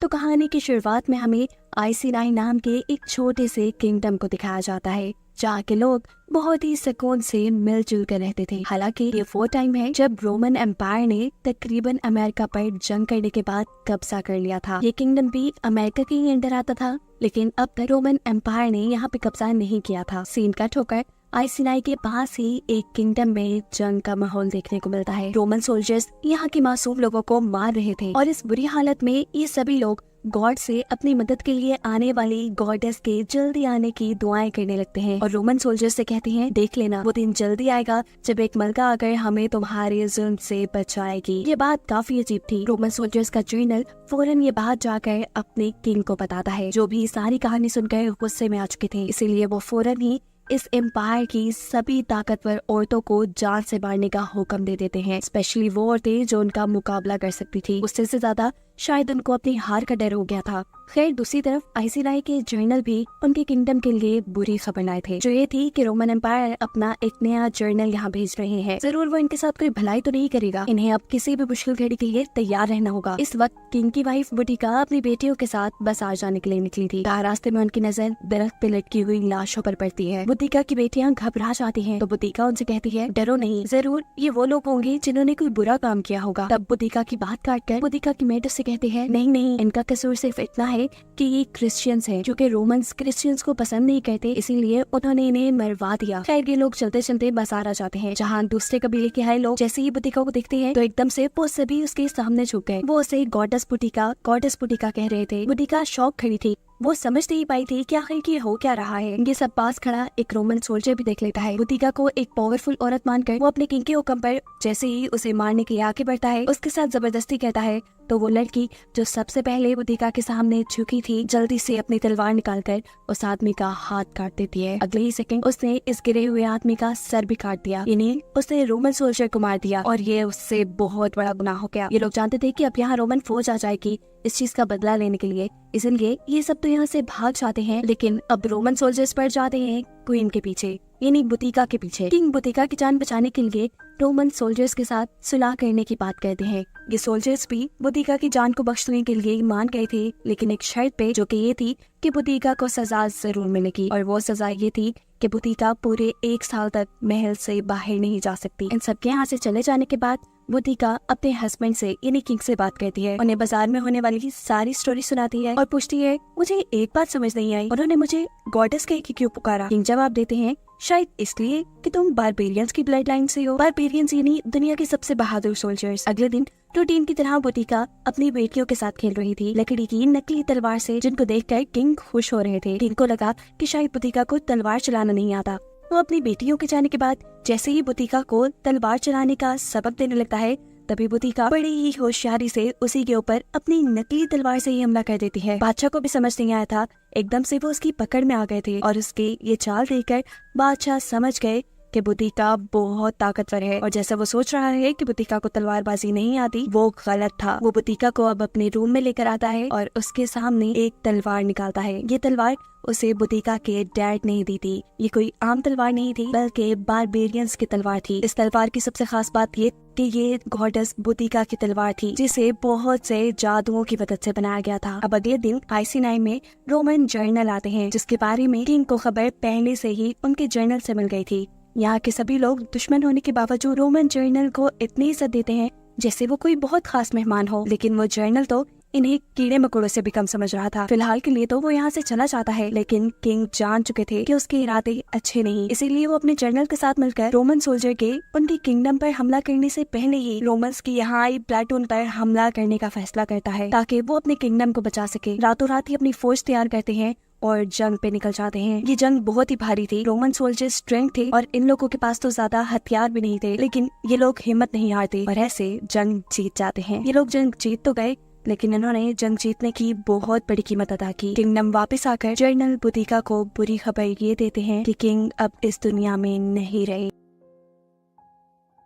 तो कहानी की शुरुआत में हमें आइसिनाई नाम के एक छोटे से किंगडम को दिखाया जाता है जहाँ के लोग बहुत ही सुकून से मिलजुल कर रहते थे। हालांकि ये वो टाइम है जब रोमन एम्पायर ने तकरीबन अमेरिका पर जंग करने के बाद कब्जा कर लिया था। ये किंगडम भी अमेरिका के ही अंडर आता था, लेकिन अब तक रोमन एम्पायर ने यहाँ पे कब्जा नहीं किया था। सीन कट होकर आइसिनाई के पास ही एक किंगडम में जंग का माहौल देखने को मिलता है। रोमन सोल्जर्स यहाँ के मासूम लोगों को मार रहे थे और इस बुरी हालत में ये सभी लोग गॉड से अपनी मदद के लिए आने वाली गॉडेस के जल्दी आने की दुआएं करने लगते हैं और रोमन सोल्जर्स से कहते हैं, देख लेना वो दिन जल्दी आएगा जब एक मलका आकर हमें तुम्हारे जुल्म से बचाएगी। ये बात काफी अजीब थी। रोमन सोल्जर्स का जनरल फौरन ये बात जाकर अपने किंग को बताता है, जो भी सारी कहानी सुनकर गुस्से में आ चुके थे। इसीलिए वो फौरन ही इस एम्पायर की सभी ताकतवर औरतों को जान से मारने का हुक्म दे देते हैं, स्पेशली वो औरतें जो उनका मुकाबला कर सकती थी। उससे ज्यादा शायद उनको अपनी हार का डर हो गया था। खैर दूसरी तरफ आइसिनाई के जर्नल भी उनके किंगडम के लिए बुरी खबर लाए थे, जो ये थी कि रोमन एम्पायर अपना एक नया जर्नल यहाँ भेज रहे हैं। जरूर वो इनके साथ कोई भलाई तो नहीं करेगा, इन्हें अब किसी भी मुश्किल घड़ी के लिए तैयार रहना होगा। इस वक्त किंग की वाइफ बुटिका अपनी बेटियों के साथ बाजार जाने के लिए निकली थी। रास्ते में उनकी नजर दरख्त पे लटकी हुई लाशों पर पड़ती है। बुटिका की बेटियां घबरा जाती हैं, तो बुटिका उनसे कहती है, डरो नहीं, जरूर ये वो लोग होंगे जिन्होंने कोई बुरा काम किया होगा। तब बुटिका की बात काटकर बुटिका की मेड उससे कहती है, नहीं नहीं, इनका कसूर सिर्फ इतना है कि ये क्रिश्चियंस हैं, क्योंकि रोमन्स क्रिश्चियंस को पसंद नहीं करते, इसीलिए उन्होंने इन्हें मरवा दिया। खैर ये लोग चलते चलते बाजार आ जाते हैं, जहाँ दूसरे कबीले के आए लोग जैसे ही बुटिका को देखते हैं तो एकदम से वो सभी उसके सामने झुक गए। वो उसे गॉडेस बुटिका कह रहे थे। बुटिका शौक खड़ी थी, वो समझ नहीं पाई थी कि आखिर ये हो क्या रहा है। ये सब पास खड़ा एक रोमन सोल्जर भी देख लेता है। बुटिका को एक पावरफुल औरत मानकर वो अपने किंग के हुक्म पर जैसे ही उसे मारने के लिए आगे बढ़ता है, उसके साथ जबरदस्ती कहता है, तो वो लड़की जो सबसे पहले बुटिका के सामने झुकी थी जल्दी से अपनी तलवार निकालकर उस आदमी का हाथ काट देती है। अगले ही सेकंड उसने इस गिरे हुए आदमी का सर भी काट दिया, यानी उसने रोमन सोल्जर को मार दिया और ये उससे बहुत बड़ा गुनाह हो गया। ये लोग जानते थे कि अब यहाँ रोमन फौज आ जाएगी इस चीज का बदला लेने के लिए, इसलिए ये सब तो यहाँ से भाग जाते हैं। लेकिन अब रोमन सोल्जर्स पड़ जाते हैं क्वीन के पीछे, यानी बुटिका के पीछे। किंग बुटिका की जान बचाने के लिए रोमन सोल्जर्स के साथ सुलह करने की बात करते हैं। ये सोल्जर्स भी बुटिका की जान को बख्शने के लिए मान गए थे, लेकिन एक शर्त पे, जो कि ये थी कि बुटिका को सजा जरूर मिलेगी, और वो सजा ये थी कि बुटिका पूरे 1 साल तक महल से बाहर नहीं जा सकती। इन सबके यहाँ से चले जाने के बाद बुटिका अपने हस्बैंड से यानी किंग से बात करती है, उन्हें बाजार में होने वाली सारी स्टोरी सुनाती है और पूछती है, मुझे एक बात समझ नहीं आई, उन्होंने मुझे गॉडेस कह के क्यों पुकारा? किंग जवाब देते हैं, शायद इसलिए कि तुम बारबेरियंस की ब्लड लाइन से हो। बारबेरियंस यानी दुनिया के सबसे बहादुर सोल्जर्स। अगले दिन रूटीन की तरह बुटिका अपनी बेटियों के साथ खेल रही थी लकड़ी की नकली तलवार से, जिनको देखकर किंग खुश हो रहे थे। किंग को लगा कि शायद बुटिका को तलवार चलाना नहीं आता। वो अपनी बेटियों के जाने के बाद जैसे ही बुटिका को तलवार चलाने का सबक देने लगता है, तभी बुटिका बड़ी ही होशियारी से उसी के ऊपर अपनी नकली तलवार से ही हमला कर देती है। बादशाह को भी समझ नहीं आया था, एकदम से वो उसकी पकड़ में आ गए थे और उसके ये चाल देखकर बादशाह समझ गए कि बुटिका बहुत ताकतवर है, और जैसा वो सोच रहा है कि बुटिका को तलवारबाजी नहीं आती, वो गलत था। वो बुटिका को अब अपने रूम में लेकर आता है और उसके सामने एक तलवार निकालता है। ये तलवार उसे बुटिका के डैड ने दी थी। ये कोई आम तलवार नहीं थी, बल्कि बारबेरियंस की तलवार थी। इस तलवार की सबसे खास बात ये कि ये गॉडेस बुटिका की तलवार थी, जिसे बहुत से जादुओं की मदद से बनाया गया था। अब अगले दिन आइसिनाई में रोमन जर्नल आते हैं, जिसके बारे में किंग को खबर पहले से ही उनके जर्नल से मिल गई थी। यहाँ के सभी लोग दुश्मन होने के बावजूद रोमन जर्नल को इतनी इज्जत देते हैं जैसे वो कोई बहुत खास मेहमान हो, लेकिन वो जर्नल तो इन्हें कीड़े मकोड़ों से भी कम समझ रहा था। फिलहाल के लिए तो वो यहाँ से चला जाता है, लेकिन किंग जान चुके थे कि उसके इरादे अच्छे नहीं, इसीलिए वो अपने जनरल के साथ मिलकर रोमन सोल्जर के उनके किंगडम पर हमला करने से पहले ही रोमन्स की यहाँ आई प्लेटून पर हमला करने का फैसला करता है, ताकि वो अपने किंगडम को बचा सके। रातों रात ही अपनी फौज तैयार करते हैं और जंग पे निकल जाते हैं। ये जंग बहुत ही भारी थी, रोमन सोल्जर्स स्ट्रेंथ थे और इन लोगों के पास तो ज्यादा हथियार भी नहीं थे, लेकिन ये लोग हिम्मत नहीं हारते और ऐसे जंग जीत जाते हैं। ये लोग जंग जीत तो गए, लेकिन इन्होंने जंग जीतने की बहुत बड़ी कीमत अदा की। किंगडम वापस आकर जनरल बुटिका को बुरी खबर ये देते हैं कि किंग अब इस दुनिया में नहीं रहे।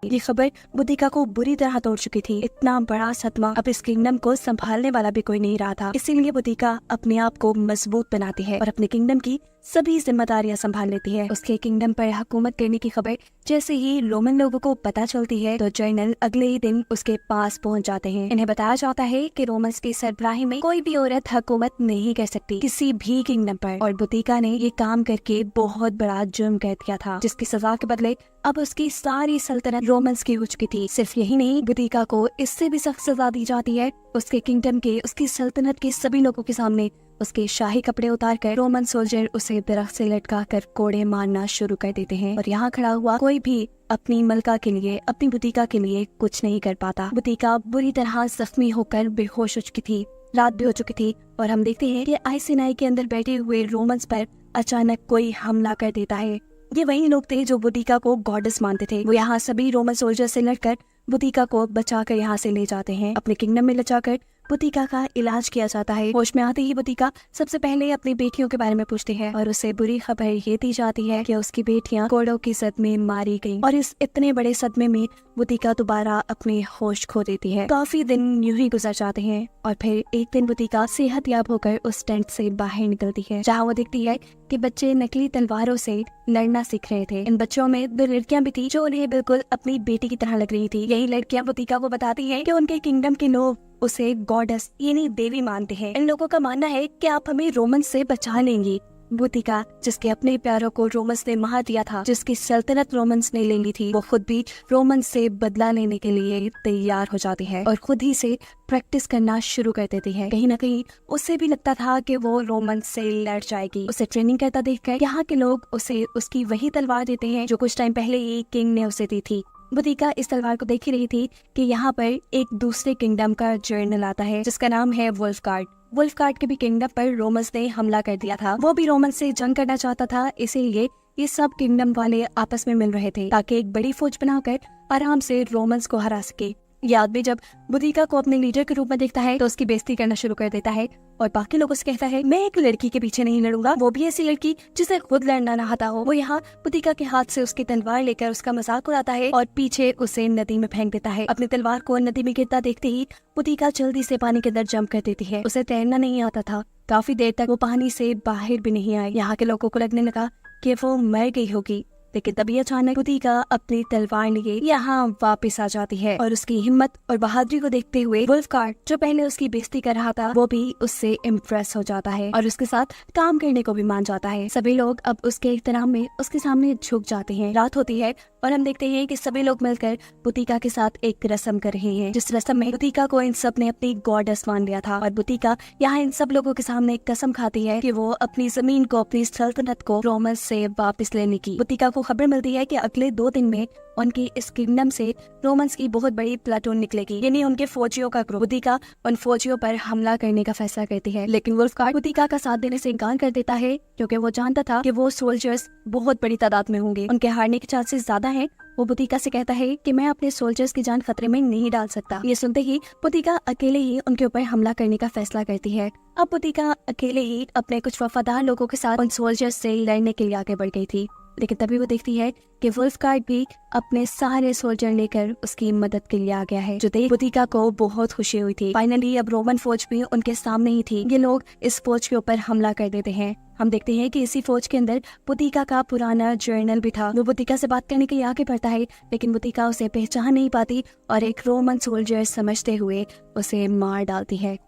ये खबर बुटिका को बुरी तरह तोड़ चुकी थी। इतना बड़ा सदमा, अब इस किंगडम को संभालने वाला भी कोई नहीं रहा था। इसीलिए बुटिका अपने आप को मजबूत बनाती है और अपने किंगडम की सभी जिम्मेदारियां संभाल लेती है। उसके किंगडम पर हुकूमत करने की खबर जैसे ही रोमन लोगों को पता चलती है तो जर्नल अगले ही दिन उसके पास पहुंच जाते हैं। इन्हें बताया जाता है कि रोमन्स की सरबराही में कोई भी औरत हुकूमत नहीं कर सकती किसी भी किंगडम पर, और बुतिका ने ये काम करके बहुत बड़ा जुर्म कर दिया था, जिसकी सजा के बदले अब उसकी सारी सल्तनत रोमन्स की हो चुकी थी। सिर्फ यही नहीं, बुतिका को इससे भी सख्त सजा दी जाती है। उसके किंगडम के, उसकी सल्तनत के सभी लोगों के सामने उसके शाही कपड़े उतार कर रोमन सोल्जर उसे दरख्त से लटका कर कोड़े मारना शुरू कर देते हैं। और यहाँ खड़ा हुआ कोई भी अपनी मलका के लिए, अपनी बुतिका के लिए कुछ नहीं कर पाता। बुतिका बुरी तरह जख्मी होकर बेहोश हो चुकी थी, रात भी हो चुकी थी, और हम देखते हैं कि आइसिनाई के अंदर बैठे हुए रोमन्स पर अचानक कोई हमला कर देता है। ये वही लोग थे जो बुतिका को गॉडेस मानते थे। वो यहाँ सभी रोमन सोल्जर से लड़कर बुतिका को बचाकर यहाँ से ले जाते हैं। अपने किंगडम में ले जाकर बुतिका का इलाज किया जाता है। होश में आते ही बुतिका सबसे पहले अपनी बेटियों के बारे में पूछती है और उसे बुरी खबर ये दी जाती है कि उसकी बेटियां कोड़ों की सदमे मारी गईं। और इस इतने बड़े सदमे में बुतिका दोबारा अपने होश खो देती है। काफी दिन यूं ही गुजर जाते हैं और फिर एक दिन बुतिका सेहतयाब होकर उस टेंट से बाहर निकलती है, जहाँ वो देखती है कि बच्चे नकली तलवारों से लड़ना सीख रहे थे। इन बच्चों में 2 लड़कियां भी थी जो उन्हें बिल्कुल अपनी बेटी की तरह लग रही थी। यही लड़कियां बुतिका को बताती हैं कि उनके किंगडम के लोग उसे गॉडेस यानी देवी मानते हैं। इन लोगों का मानना है कि आप हमें रोमन से बचा लेंगी। बुतिका, जिसके अपने प्यारों को रोमन्स ने मार दिया था, जिसकी सल्तनत रोमन्स ने ले ली थी, वो खुद भी रोमन्स से बदला लेने के लिए तैयार हो जाती है और खुद ही से प्रैक्टिस करना शुरू कर देती है। कहीं न कहीं उसे भी लगता था कि वो रोमन्स से लड़ जाएगी। उसे ट्रेनिंग करता देखकर यहाँ के लोग उसे उसकी वही तलवार देते हैं जो कुछ टाइम पहले ही किंग ने उसे दी थी। बुतिका इस तलवार को देख ही रही थी कि यहाँ पर एक दूसरे किंगडम का जर्नल आता है जिसका नाम है वुल्फगार्ड। वुल्फगार्ड के भी किंगडम पर रोमन्स ने हमला कर दिया था। वो भी रोमन्स से जंग करना चाहता था, इसीलिए ये सब किंगडम वाले आपस में मिल रहे थे ताकि एक बड़ी फौज बनाकर आराम से रोमन्स को हरा सके। ये आदमी जब बुतिका को अपने लीडर के रूप में देखता है तो उसकी बेइज्जती करना शुरू कर देता है और बाकी लोगों से कहता है, मैं एक लड़की के पीछे नहीं लड़ूंगा, वो भी ऐसी लड़की जिसे खुद लड़ना ना आता हो। वो यहाँ बुतिका के हाथ से उसकी तलवार लेकर उसका मजाक उड़ाता है और पीछे उसे नदी में फेंक देता है। अपनी तलवार को नदी में गिरता देखते ही बुतिका जल्दी से पानी के अंदर जंप कर देती है। उसे तैरना नहीं आता था। काफी देर तक वो पानी से बाहर भी नहीं आई। यहाँ के लोगों को लगने लगा कि वो मर गई होगी, लेकिन तभी अचानक बुतिका अपनी तलवार लिए यहाँ वापस आ जाती है और उसकी हिम्मत और बहादुरी को देखते हुए वुल्फगार्ड, जो पहले उसकी बेइज्जती कर रहा था, वो भी उससे इम्प्रेस हो जाता है और उसके साथ काम करने को भी मान जाता है। सभी लोग अब उसके एहतराम में उसके सामने झुक जाते हैं। रात होती है और हम देखते हैं कि सभी लोग मिलकर बुतिका के साथ एक रस्म कर रहे हैं, जिस रस्म में बुतिका को इन सब ने अपनी गॉडेस मान लिया था। और बुतिका यहाँ इन सब लोगों के सामने एक कसम खाती है कि वो अपनी जमीन को, अपनी सल्तनत को रोमन्स से वापस लेने की। बुतिका को खबर मिलती है कि अगले 2 दिन में उनकी इस किंगडम से रोमन्स की बहुत बड़ी प्लाटून निकलेगी, यानी उनके फौजियों का ग्रुप। बुतिका उन फौजियों पर हमला करने का फैसला करती है, लेकिन वुल्फगार्ड बुतिका का साथ देने से इनकार कर देता है क्योंकि वो जानता था कि वो सोल्जर्स बहुत बड़ी तादाद में होंगे, उनके हारने के चांसेस ज्यादा हैं। वो बुतिका से कहता है कि मैं अपने सोल्जर्स की जान खतरे में नहीं डाल सकता। ये सुनते ही बुतिका अकेले ही उनके ऊपर हमला करने का फैसला करती है। अब बुतिका अकेले ही अपने कुछ वफादार लोगों के साथ उन सोल्जर्स से लड़ने के लिए आगे बढ़ गई थी, लेकिन तभी वो देखती है कि वुल्फगार्ड भी अपने सारे सोल्जर लेकर उसकी मदद के लिए आ गया है, जो देख बुतिका को बहुत खुशी हुई थी। फाइनली अब रोमन फौज भी उनके सामने ही थी। ये लोग इस फौज के ऊपर हमला कर देते हैं। हम देखते हैं कि इसी फौज के अंदर बुतिका का पुराना जर्नल भी था। वो बुतिका से बात करने के लिए आगे बढ़ता है, लेकिन बुतिका उसे पहचान नहीं पाती और एक रोमन सोल्जर समझते हुए उसे मार डालती है।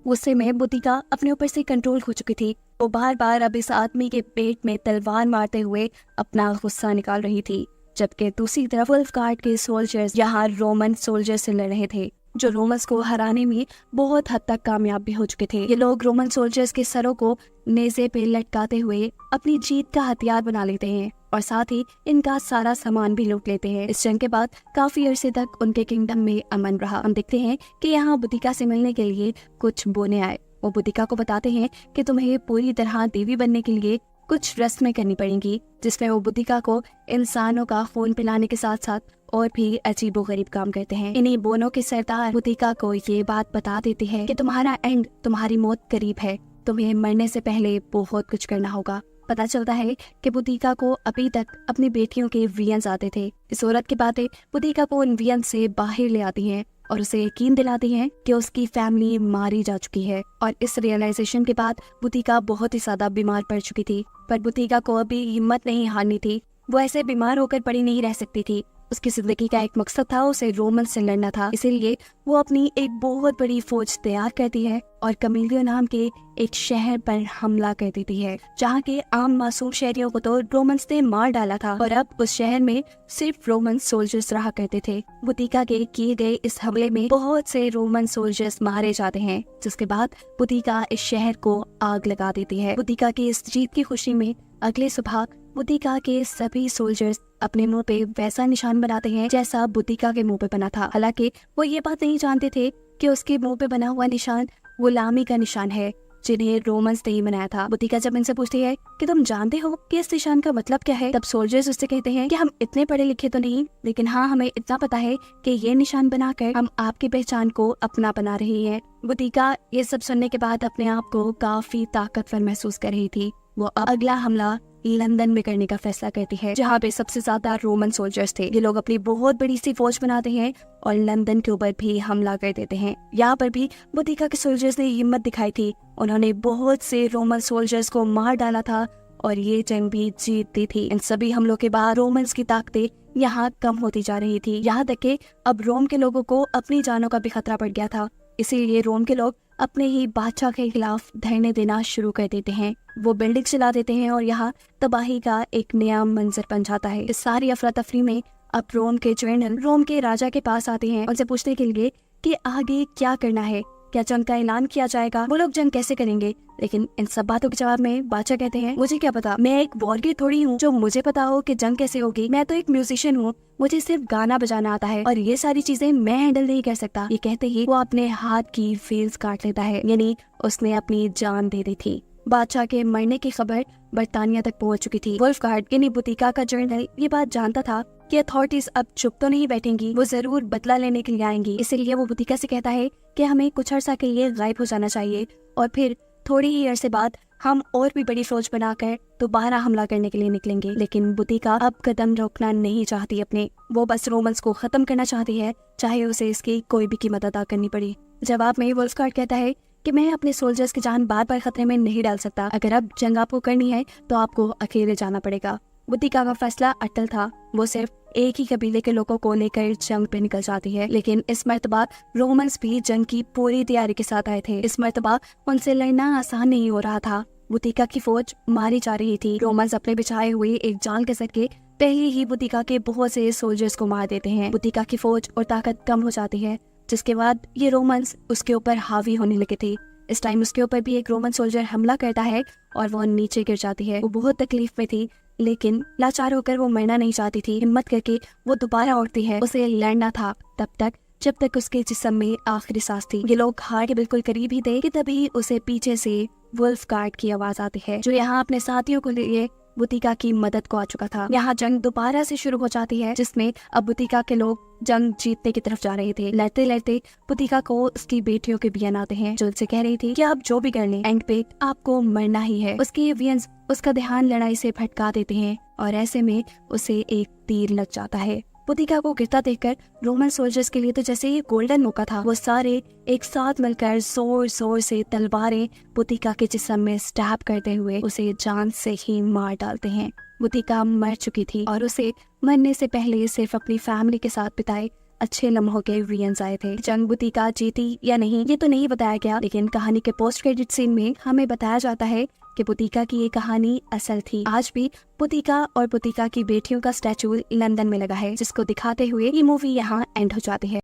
गुस्से में बुतिका अपने ऊपर से कंट्रोल खो चुकी थी। वो बार बार अब इस आदमी के पेट में तलवार मारते हुए अपना गुस्सा निकाल रही थी, जबकि दूसरी तरफ वुल्फगार्ड के सोल्जर्स यहाँ रोमन सोल्जर से लड़ रहे थे, जो रोमन्स को हराने में बहुत हद तक कामयाब भी हो चुके थे। ये लोग रोमन सोल्जर्स के सरों को नेज़े पे लटकाते हुए अपनी जीत का हथियार बना लेते हैं और साथ ही इनका सारा सामान भी लूट लेते हैं। इस जंग के बाद काफी अरसे तक उनके किंगडम में अमन रहा। हम देखते हैं कि यहाँ बुतिका से मिलने के लिए कुछ बोने आए। वो बुतिका को बताते हैं कि तुम्हें पूरी तरह देवी बनने के लिए कुछ रस्में करनी पड़ेंगी, जिसमें वो बुतिका को इंसानों का खून पिलाने के साथ साथ और भी अजीबोगरीब काम करते हैं। इन्हीं बोनों के सरदार बुतिका को ये बात बता देते हैं कि तुम्हारा एंड, तुम्हारी मौत करीब है, तुम्हें मरने से पहले बहुत कुछ करना होगा। पता चलता है कि बुतिका को अभी तक अपनी बेटियों के वियंस आते थे। इस औरत की बातें बुतिका को उन वियंस से बाहर ले आती हैं और उसे यकीन दिलाती हैं कि उसकी फैमिली मारी जा चुकी है। और इस रियलाइजेशन के बाद बुतिका बहुत ही ज्यादा बीमार पड़ चुकी थी, पर बुतिका को अभी हिम्मत नहीं हारनी थी। वो ऐसे बीमार होकर पड़ी नहीं रह सकती थी। उसकी जिंदगी का एक मकसद था, उसे रोमन से लड़ना था। इसीलिए वो अपनी एक बहुत बड़ी फौज तैयार करती है और कमीलियो नाम के एक शहर पर हमला कर देती है, जहाँ के आम मासूम शहरियों को तो रोमन्स ने मार डाला था और अब उस शहर में सिर्फ रोमन सोल्जर्स रहा करते थे। बुतिका के किए गए इस हमले में बहुत से रोमन सोल्जर्स मारे जाते हैं, जिसके बाद बुतिका इस शहर को आग लगा देती है। बुतिका की इस जीत की खुशी में अगले सुबह बुतिका के सभी सोल्जर्स अपने मुंह पे वैसा निशान बनाते हैं जैसा बुतिका के मुंह पे बना था। हालांकि वो ये बात नहीं जानते थे कि उसके मुंह पे बना हुआ निशान गुलामी का निशान है, जिन्हें रोमन्स ने ही बनाया था। बुतिका जब इनसे पूछती है कि तुम जानते हो कि इस निशान का मतलब क्या है, तब सोल्जर्स उससे कहते हैं कि हम इतने पढ़े लिखे तो नहीं, लेकिन हाँ हमें इतना पता है कि ये निशान बनाकर हम आपकी पहचान को अपना बना रही है। बुतिका ये सब सुनने के बाद अपने आप को काफी ताकतवर महसूस कर रही थी। वो अगला हमला लंदन में करने का फैसला करती है, जहाँ पे सबसे ज्यादा रोमन सोल्जर्स थे। ये लोग अपनी बहुत बड़ी सी फौज बनाते हैं और लंदन के ऊपर भी हमला कर देते हैं। यहाँ पर भी बुतिका के सोल्जर्स ने हिम्मत दिखाई थी। उन्होंने बहुत से रोमन सोल्जर्स को मार डाला था और ये जंग भी जीतती थी। इन सभी हमलों के बाद रोमन्स की ताकतें यहाँ कम होती जा रही थी, यहाँ तक कि अब रोम के लोगों को अपनी जानों का भी खतरा पड़ गया था। इसीलिए रोम के लोग अपने ही बादशाह के खिलाफ धरने देना शुरू कर देते हैं। वो बिल्डिंग चला देते हैं और यहाँ तबाही का एक नया मंजर बन जाता है। इस सारी अफरा तफरी में अब रोम के जनरल रोम के राजा के पास आते हैं उनसे पूछने के लिए कि आगे क्या करना है, क्या जंग का ऐलान किया जाएगा, वो लोग जंग कैसे करेंगे। लेकिन इन सब बातों के जवाब में बादशाह कहते हैं, मुझे क्या पता, मैं एक वॉरियर थोड़ी हूँ जो मुझे पता हो कि जंग कैसे होगी। मैं तो एक म्यूजिशियन हूँ, मुझे सिर्फ गाना बजाना आता है और ये सारी चीजें मैं हैंडल नहीं कर सकता। ये कहते ही वो अपने हाथ की फेल्स काट लेता है, यानी उसने अपनी जान दे दी थी। बादशाह के मरने की खबर बर्तानिया तक पहुंच चुकी थी। वुल्फगार्ड यानी बुतिका का जनरल ये बात जानता था कि अथॉरिटीज अब चुप तो नहीं बैठेंगी, वो जरूर बदला लेने के लिए आएंगी। इसीलिए वो बुतिका से कहता है कि हमें कुछ अर्सा के लिए गायब हो जाना चाहिए और फिर थोड़ी ही अरसे बाद हम और भी बड़ी फौज बनाकर दोबारा हमला करने के लिए निकलेंगे। लेकिन बुतिका अब कदम रोकना नहीं चाहती अपने, वो बस रोमन्स को खत्म करना चाहती है, चाहे उसे इसकी कोई भी कीमत अदा करनी पड़ी। जवाब में वुल्फगार्ड कहता है कि मैं अपने सोल्जर्स की जान बार बार खतरे में नहीं डाल सकता। अगर अब जंग आपको करनी है तो आपको अकेले जाना पड़ेगा। बुतिका का फैसला अटल था। वो सिर्फ एक ही कबीले के लोगों को लेकर जंग पे निकल जाती है। लेकिन इस मर्तबा रोमन्स भी जंग की पूरी तैयारी के साथ आए थे। इस मर्तबा उनसे लड़ना आसान नहीं हो रहा था। बुतिका की फौज मारी जा रही थी। रोमन्स अपने बिछाए हुए एक जाल के जरिए पहले ही बुतिका के बहुत से सोल्जर्स को मार देते हैं। बुतिका की फौज और ताकत कम हो जाती है, जिसके बाद ये रोमन्स उसके ऊपर हावी होने लगे थे। इस टाइम उसके ऊपर भी एक रोमन सोल्जर हमला करता है और वो नीचे गिर जाती है। वो बहुत तकलीफ में थी, लेकिन लाचार होकर वो मरना नहीं चाहती थी। हिम्मत करके वो दोबारा उठती है। उसे लड़ना था तब तक जब तक उसके जिस्म में आखिरी सांस थी। ये लोग हार के बिल्कुल करीब ही थे कि तभी उसे पीछे से वुल्फगार्ड की आवाज आती है, जो यहाँ अपने साथियों को लिए बुतिका की मदद को आ चुका था। यहाँ जंग दोबारा से शुरू हो जाती है, जिसमें अब बुतिका के लोग जंग जीतने की तरफ जा रहे थे। लड़ते लड़ते बुतिका को उसकी बेटियों के बियन आते हैं, जो उससे कह रही थी कि आप जो भी कर लें, एंड पे आपको मरना ही है। उसके वियंस उसका ध्यान लड़ाई से भटका देते हैं और ऐसे में उसे एक तीर लग जाता है। बुतिका को गिरता देखकर रोमन सोल्जर्स के लिए तो जैसे ये गोल्डन मौका था। वो सारे एक साथ मिलकर जोर जोर से तलवारें बुतिका के जिस्म में स्टैब करते हुए उसे जान से ही मार डालते हैं। बुतिका मर चुकी थी और उसे मरने से पहले सिर्फ अपनी फैमिली के साथ बिताए अच्छे लम्हों के वियंस आए थे। जंग बुतिका जीती या नहीं ये तो नहीं बताया गया, लेकिन कहानी के पोस्ट क्रेडिट सीन में हमें बताया जाता है कि बुतिका की ये कहानी असल थी। आज भी बुतिका और बुतिका की बेटियों का स्टैचू लंदन में लगा है, जिसको दिखाते हुए ये मूवी यहाँ एंड हो जाती है।